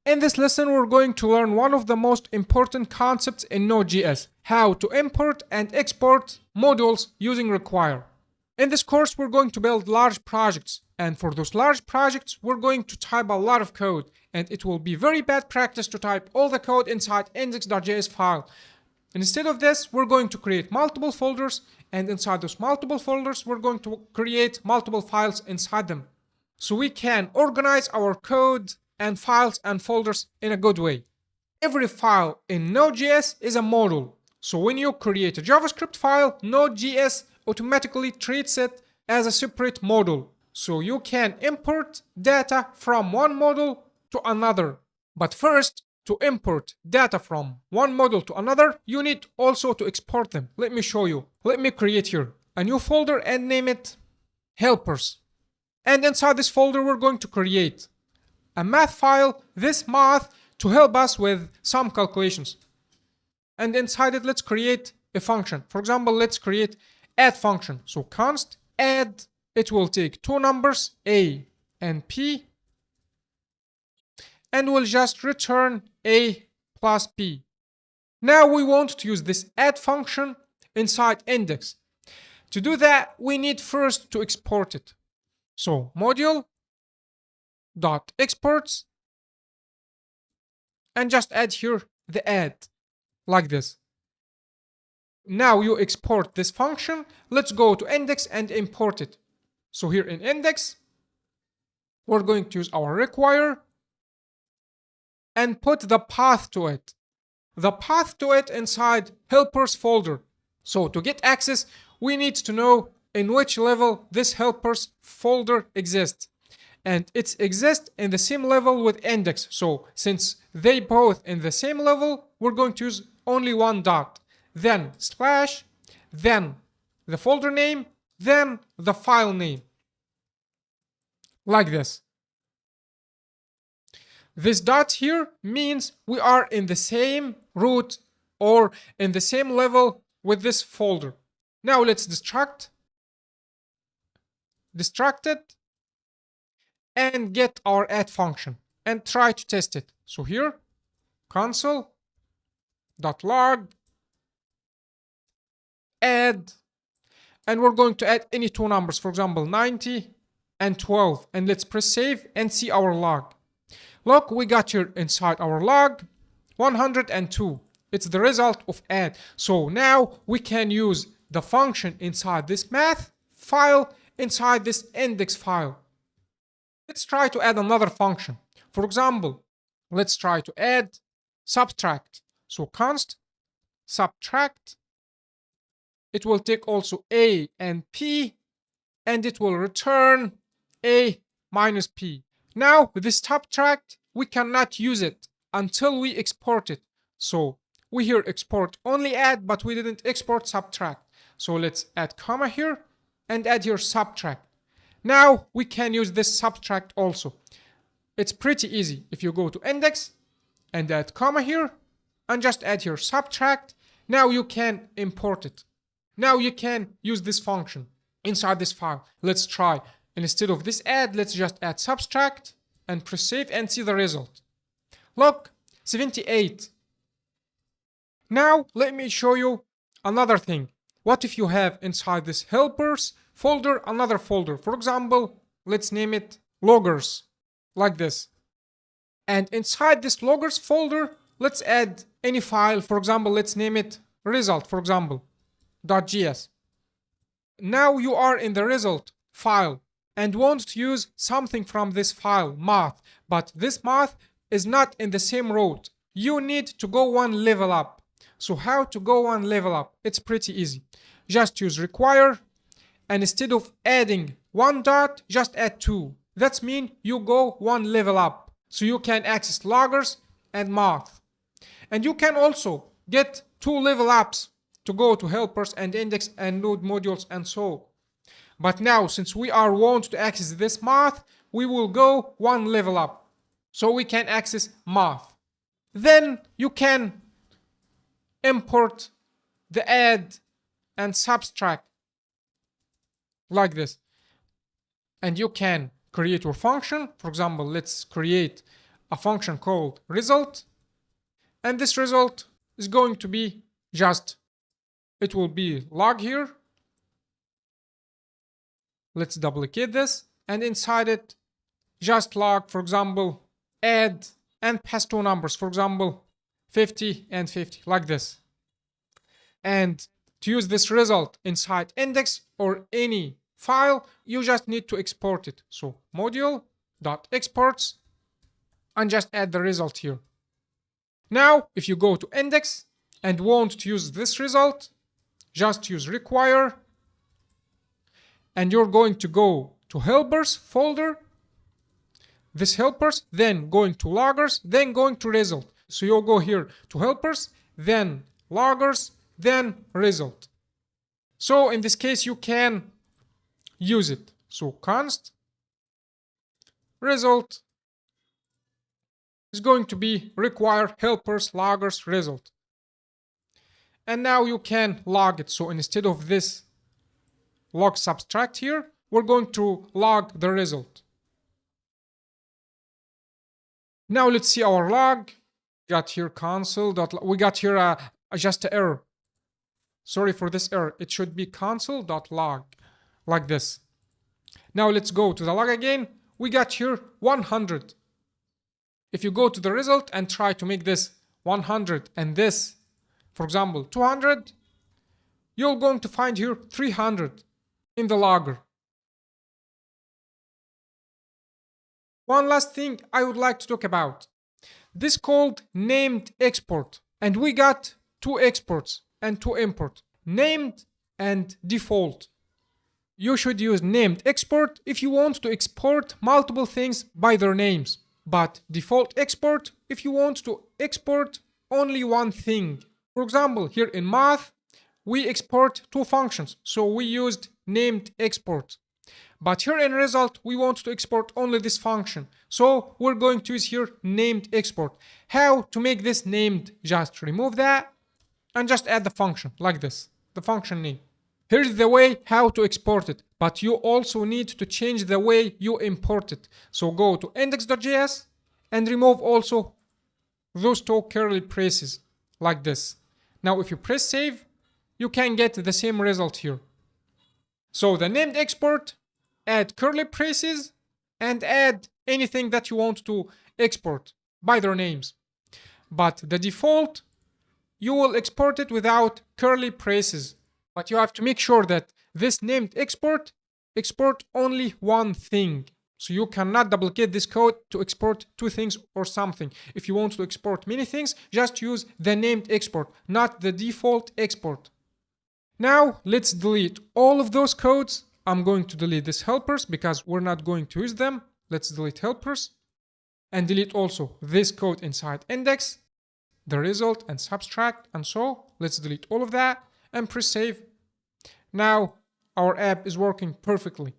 In this lesson, we're going to learn one of the most important concepts in Node.js, how to import and export modules using require. In this course, we're going to build large projects, and for those large projects, we're going to type a lot of code, and it will be very bad practice to type all the code inside index.js file. Instead of this, we're going to create multiple folders, and inside those multiple folders, we're going to create multiple files inside them, so we can organize our code and files and folders in a good way. Every file in Node.js is a module. So when you create a JavaScript file, Node.js automatically treats it as a separate module. So you can import data from one module to another. But first, to import data from one module to another, you need also to export them. Let me show you. Let me create here a new folder and name it helpers. And inside this folder, we're going to create a math file, this math, to help us with some calculations. And inside it, let's create a function. For example, let's create add function. So const add, it will take two numbers, a and p, and will just return a plus p. Now we want to use this add function inside index. To do that, we need first to export it. So module dot exports, and just add here the add like this. Now you export this function. Let's go to index and import it. So here in index, we're going to use our require and put the path to it. The path to it inside helpers folder. So to get access, we need to know in which level this helpers folder exists. And it exists in the same level with index. So since they both in the same level, we're going to use only one dot, then slash, then the folder name, then the file name. Like this. This dot here means we are in the same root or in the same level with this folder. Now let's destruct it and get our add function and try to test it. So here, console.log add, and we're going to add any two numbers, for example 90 and 12, and let's press save and see our log. Look, we got here inside our log 102. It's the result of add. So now we can use the function inside this math file inside this index file. Let's try to add another function. For example, let's try to add subtract. So const subtract. It will take also a and p, and it will return a minus p. Now with this subtract, we cannot use it until we export it. So we here export only add, but we didn't export subtract. So let's add comma here and add here subtract. Now we can use this subtract also. It's pretty easy. If you go to index and add comma here and just add here subtract, now you can import it. Now you can use this function inside this file. Let's try. Instead of this add, let's just add subtract and press save and see the result. Look, 78. Now let me show you another thing. What if you have inside this helpers folder another folder? For example, let's name it loggers, like this. And inside this loggers folder, let's add any file. For example, let's name it result, for example, .js. Now you are in the result file and want to use something from this file, math, but this math is not in the same route. You need to go one level up. So how to go one level up? It's pretty easy. Just use require, and instead of adding one dot, just add two. That means you go one level up. So you can access loggers and math. And you can also get two level ups to go to helpers and index and node modules and so. But now, since we are want to access this math, we will go one level up. So we can access math. Then you can import the add and subtract like this. And you can create your function. For example, let's create a function called result. And this result is going to be just, it will be log here. Let's duplicate this. And inside it, just log, for example, add and pass two numbers, for example, 50 and 50, like this. And to use this result inside index or any file, you just need to export it. So module.exports and just add the result here. Now, if you go to index and want to use this result, just use require. And you're going to go to helpers folder, this helpers, then going to loggers, then going to result. So you'll go here to helpers, then loggers, then result. So in this case, you can use it. So const result is going to be require helpers, loggers, result. And now you can log it. So instead of this log subtract here, we're going to log the result. Now let's see our log. Got here console. We got here just an error. Sorry for this error. It should be console.log like this. Now let's go to the log again. We got here 100. If you go to the result and try to make this 100 and this, for example, 200, you're going to find here 300 in the logger. One last thing I would like to talk about. This called named export. And we got two exports and two import. Named and default. You should use named export if you want to export multiple things by their names. But default export if you want to export only one thing. For example, here in math, we export two functions. So we used named export. But here in result, we want to export only this function. So we're going to use here named export. How to make this named? Just remove that and just add the function like this, the function name. Here's the way how to export it, but you also need to change the way you import it. So go to index.js and remove also those two curly braces like this. Now if you press save, you can get the same result here. So the named export, add curly braces and add anything that you want to export by their names. But the default, you will export it without curly braces. But you have to make sure that this named export only one thing. So you cannot duplicate this code to export two things or something. If you want to export many things, just use the named export, not the default export. Now let's delete all of those codes. I'm going to delete these helpers because we're not going to use them. Let's delete helpers and delete also this code inside index, the result and subtract and so. Let's delete all of that and press save. Now our app is working perfectly.